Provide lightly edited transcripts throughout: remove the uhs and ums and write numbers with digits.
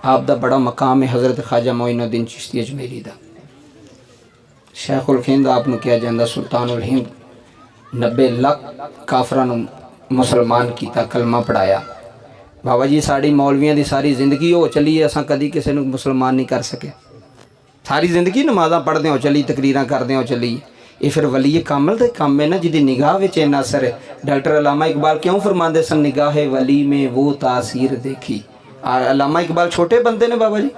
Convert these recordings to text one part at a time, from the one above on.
आप दा बड़ा मकाम है हज़रत ख्वाजा मोइनुद्दीन चिश्ती अजमेरी दा। शेख उल हिंद आपनूं कहा जाता, सुल्तान उल हिंद 90 लाख काफरां नूं मुसलमान किया, कलमा पढ़ाया। बाबा जी साड़ी मौलवियां दी सारी जिंदगी हो चली है, असां कदी किसी नूं मुसलमान नहीं कर सके। सारी जिंदगी नमाज़ां पढ़दे हो चली, तकरीरां करदे हो चली। ये फिर वली कामल दे काम है ना, जिहदी निगाह विच इन्ना असर है। डॉक्टर अल्लामा इकबाल क्यों फरमाते सन, निगाह वली में वो तासीर देखी। अल्लामा इकबाल छोटे बंदे ने बाबा जी,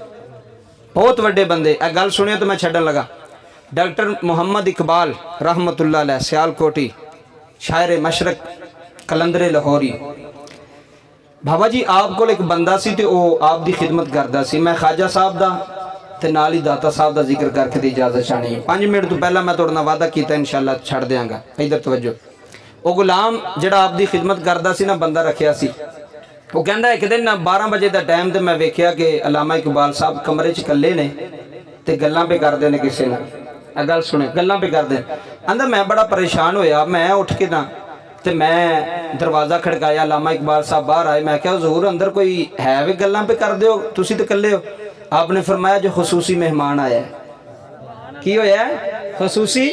बहुत वड्डे बंदे। एक गल सुनियो तो मैं छड्डन लगा। डॉक्टर मुहम्मद इकबाल रहमतुल्लाह अलैह सियालकोटी, शायर मशरक, कलंदरे लाहौरी। बाबा जी आप को एक बंदा सी ते वो आप दी खिदमत करदा सी। मैं ख्वाजा साहब दा ते नाल ही दाता साहब दा जिक्र करके दी इजाजत चाहनी है। 5 मिनट तो पहला मैं तुहाडे नाल वादा कीता इंशाअल्लाह छड़ देंगा। इधर तवज्जो। वो गुलाम जिहड़ा आप दी खिदमत करदा सी ना, बंदा रखिया सी। वो कहंदा एक दिन ना 12 बजे का टाइम ते मैं वेख्या कि अल्लामा इकबाल साहब कमरे च कल्ले ने ते गल्लां पे करदे ने किसे नाल। गल सुने, गल्लां पे करदे। आंदा मैं बड़ा परेशान होया, मैं उठ के ना ते मैं दरवाज़ा खड़काया, अल्लामा इकबाल साहब बाहर आए। मैं क्या हुजूर अंदर कोई है वे, गल्लां पे कर दो, तुसी तो कल्ले हो। आपने फरमाया जो खसूसी मेहमान आया है। की होया है? खसूसी।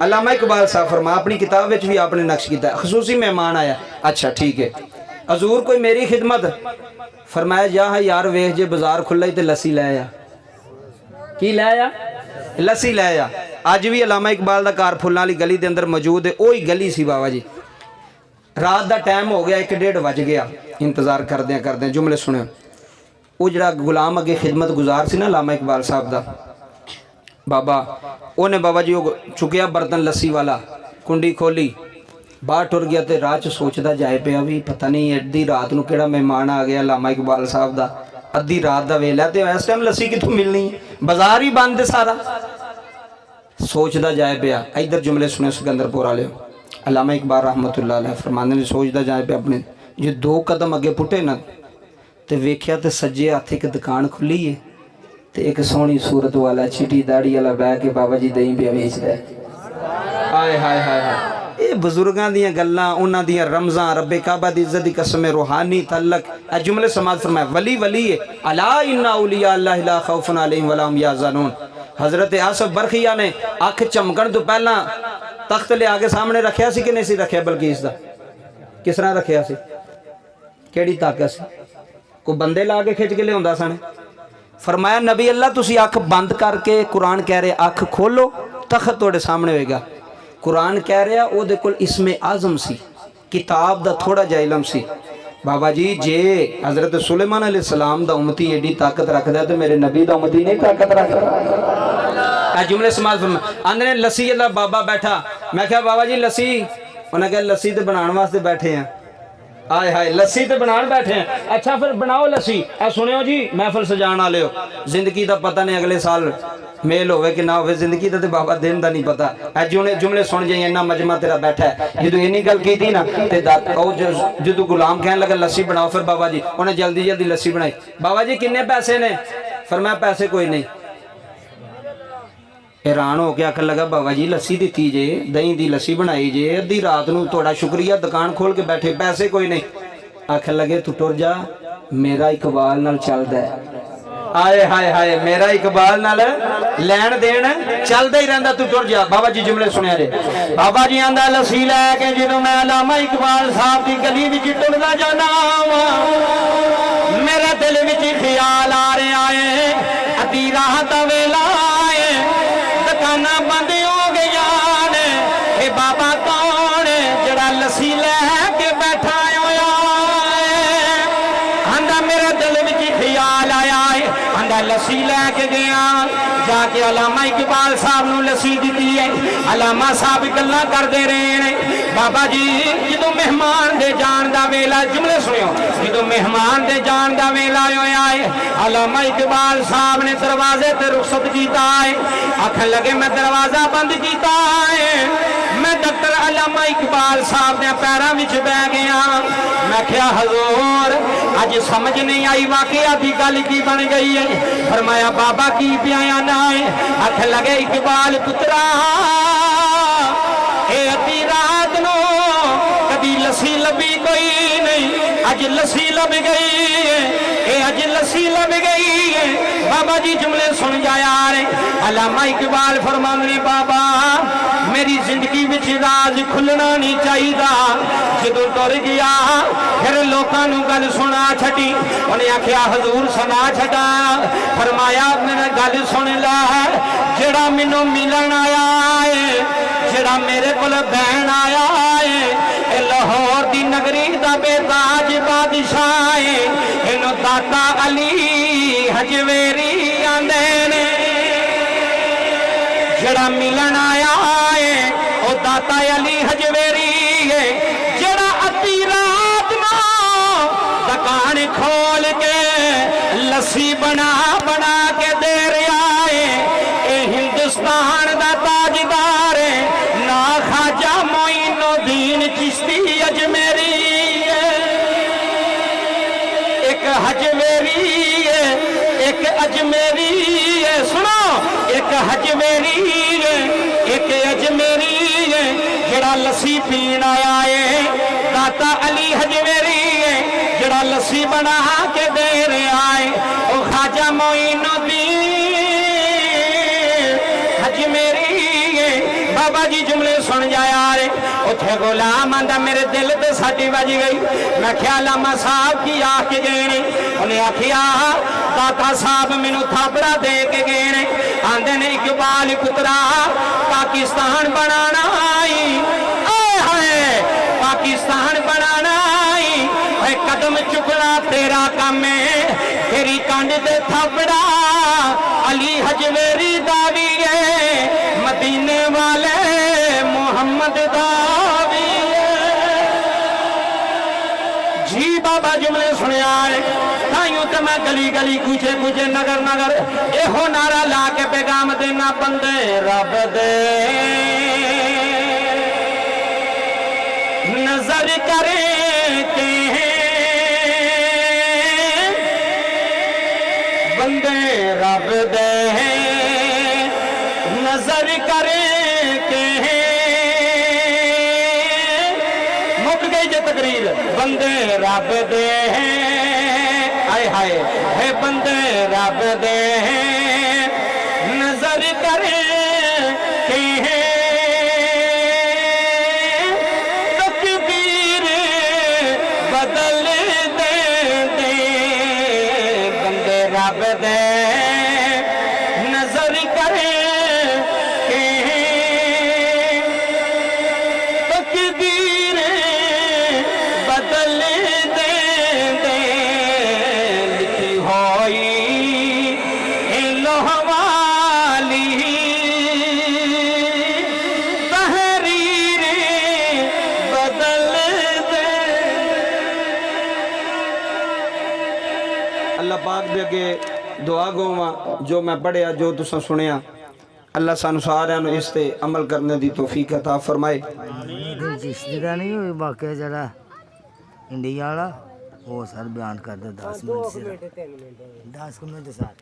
अल्लामा इकबाल साहब फरमा अपनी किताब में भी आपने नक्श किया, खसूसी मेहमान आया। अच्छा ठीक है हजूर कोई मेरी खिदमत। फरमाया जा यार वेख जे बाजार खुला ही तो लस्सी लै आ। की लै आ? लस्सी लै आ। अज भी अल्लामा इकबाल का घर फुल्लां वाली गली के अंदर मौजूद है। वही गली सी बाबा जी। रात का टाइम हो गया, 1-1:30 बज गया। इंतजार करदे करदे जुमले सुने। वो जरा गुलाम अगे खिदमत गुजार से ना अल्लामा इकबाल साहब का बाबा, उन्हें बाबा जी वो चुकया बर्तन लस्सी वाला, कुंडी खोली, बाहर टुर गया। तो राह च सोचता जाए पिया भी पता नहीं अद्धी रात को किहड़ा मेहमान आ गया अल्लामा इकबाल साहब का। अद्धी रात का वेला तो इस टाइम लस्सी कितों मिलनी है, बाजार ही बंद है सारा। सोचता जाए पिया। इधर जुमले सुने सिकंदरपुर वाले। अल्लामा इकबाल रहमतुल्लाह अलैह फरमांदे ने सोचता जाए पिया अपने जो 2 कदम अगे पुटे ना तो वेख्या तो सज्जे हथ एक दुकान खुली है, तो एक सोहनी सूरत वाला चिटी दाड़ी वाला बह के बाबा जी दही पिया बेचता है। हाय हाय हाय हाय। ये बुजुर्गों दी गल्लां, उन्हां दी रमज़ां, रब्बे काबा दी इज्जत दी कसम, रूहानी तल्लक। ए जुमले समाज फरमाया वली वली है। अला इन्ना औलिया अल्लाह ला खौफुन अलैहिम वला हुम यहज़नून। हज़रत आसफ बरखिया ने अख चमकण तो पहला तख्त ले आके सामने रखिया सी कि नहीं सी रखिया? बलकीस दा किस तरह रखिया सी? केड़ी ताकत सी? कोई बंदे ला के खिंच के लिया सन? फरमाया नबी अल्लाह तुसी अख बंद करके, कुरान कह रहे अख खोलो तख्त तुहाडे सामने होएगा। कुरान कह रहा वो कोल इसमें आजम सी, किताब दा थोड़ा जा इलम सी। बाबा जी जे हजरत सुलेमान अलैहिस्सलाम दा उम्मती एडी ताकत रखदा तो मेरे नबी दा उम्मती नहीं ताकत रखदा। जुमले समाज आंदे ने लस्सी अल्लाह बाबा बैठा। मैं क्या बाबा जी लस्सी? उन्हें कहा लस्सी तो बनाने वास्ते बैठे हैं। हाय हाय लस्सी तो बनाने बैठे हैं। अच्छा फिर बनाओ लस्सी। ए सुनियो जी महफिल सजाने वाले हो, जिंदगी का पता नहीं अगले साल मेल होवे कि ना होवे, जिंदगी का तो बाबा दिन का नहीं पता। ए जुमले सुन जाइए, इन्ना मजमा तेरा बैठा है। जो इन्नी गल की थी ना तो जो गुलाम कहने लगा लस्सी बनाओ, फिर बाबा जी उन्हें जल्दी जल्दी लस्सी बनाई। बाबा जी किन्ने पैसे ने? फरमाया पैसे कोई नहीं। हैरान हो के आखन लगा बाबा जी लस्सी दी जे, दही की लस्सी बनाई जे, अद्धी रात को थोड़ा शुक्रिया, दुकान खोल के बैठे, पैसे कोई नहीं। आखन लगे तू टुर जा, मेरा इकबाल नाल चलदा है। आए हाय हाय मेरा इकबाल नाल लैन देन चलदा ही रहंदा, तू टुर जा। बाबा जी जुमले सुनिया रे। बाबा जी आंदा लस्सी लैके जो मैं अल्लामा इकबाल साहब की गली विच टुरदा जाना मेरे दिल विच ख्याल आ रहा है अद्धी रात दा वेला है, दुकाना बंद हो गया ने, हे बाबा कौन जड़ा लस्सी लैके बैठा होया है? आंदा मेरे दिल विच ख्याल आया है, आंदा लस्सी लैके गया जाके अल्लामा इकबाल साहब नूं लस्सी दी है। अल्लामा साहब गल्लां करदे रहे ने। बाबा जी जो मेहमान दे जान दा वेला, जुमले सुनियो, जो मेहमान दे जान दा वेला होया है, अल्लामा इकबाल साहब ने दरवाजे ते रुखसत कीता है। आखन लगे मैं दरवाजा बंद कीता है, मैं डॉक्टर अल्लामा इकबाल साहब ने पैरों में बह गया। मैं क्या हजूर अज समझ नहीं आई वाकया की गल की बन गई है? फरमाया बाबा की पिया ना है? आखन लगे इकबाल पुत्रा अद्धी रात नो कभी लस्सी लभी कोई नहीं, अज लस्सी लब गई है, ये अज लस्सी लब गई है। बाबा जी जुमले सुन जाया रे। अल्लामा इकबाल फरमांदे बाबा मेरी जिंदगी विच राज खुलना नहीं चाहिए। जो तुर गया फिर लोगों नू गल सुना छटी। उन्हें आख्या हजूर सुना छटा। फरमाया मेरा गल सुन ला, जेड़ा मैनू मिलन आया है, जेड़ा मेरे को बहन आया है, लाहौर दी नगरी दा बेताज बादशाह है, इनू दाता अली हजवेरी आंदे ने। जेड़ा मिलन आया है ओ दाता अली हजवेरी है, जेड़ा अद्धी रात नूं दुकान खोल के लस्सी बना बना के दे रहा है, ये हिंदुस्तान दा ताजदार है, ना ख्वाजा मोइनुद्दीन चिश्ती अजमेरी है। एक हजमेरी है, एक अजमेरी है, सुनो एक हजमेरी है, एक अजमेरी है, जेड़ा लस्सी पीन आया है दाता अली हजमेरी है, जेड़ा लस्सी बना के दे रहा है ओ ख्वाजा मोइनुद्दीन हजमेरी है। बाबा जी जुमले सुन जाया रे। उथे गुलाम आंदा मेरे दिल ते साडी बज गई। मैं ख्याल अल्लामा साहब की आके गए ने। उन्हें आखिया दाता साहब मैनू थापड़ा दे के गए ने। आंदे ने इकबाल पुत्रा पाकिस्तान बनाना आई, पाकिस्तान बनाना आई, कदम चुकना तेरा काम है, तेरी कंड ते थापड़ा अली हजवेरी दावी है, मदीने वाले मोहम्मद दावी है। जी बाबा जुमले सुनिया ताइयों तो मैं गली गली कुछे कुछे नगर नगर एहो नारा ला के पैगाम देना बंदे रब दे नजर करे के बंदे रब दे नजर करे के। मुक गई जे तकरीर बंदे रब दे हाय हाय है बंदे रब दे नजर करे के। तकदीर बदल दे दे बंदे रब दे नजर करे के। तकदीर बदल दे दे लिखी होई लोहवाली तहरीर बदल दे। अल्लाह पाक दे अगे दुआ गोवा जो मैं पढ़िया जो तुसा सुनिया अल्लाह सानू सारियां नू इस ते अमल करने दी तौफीक अता फरमाए। चिश्ती का नहीं हुई वाकया जरा इंडिया वाला वो सर बयान कर दे 10 मिनट से 10 मिनट साथ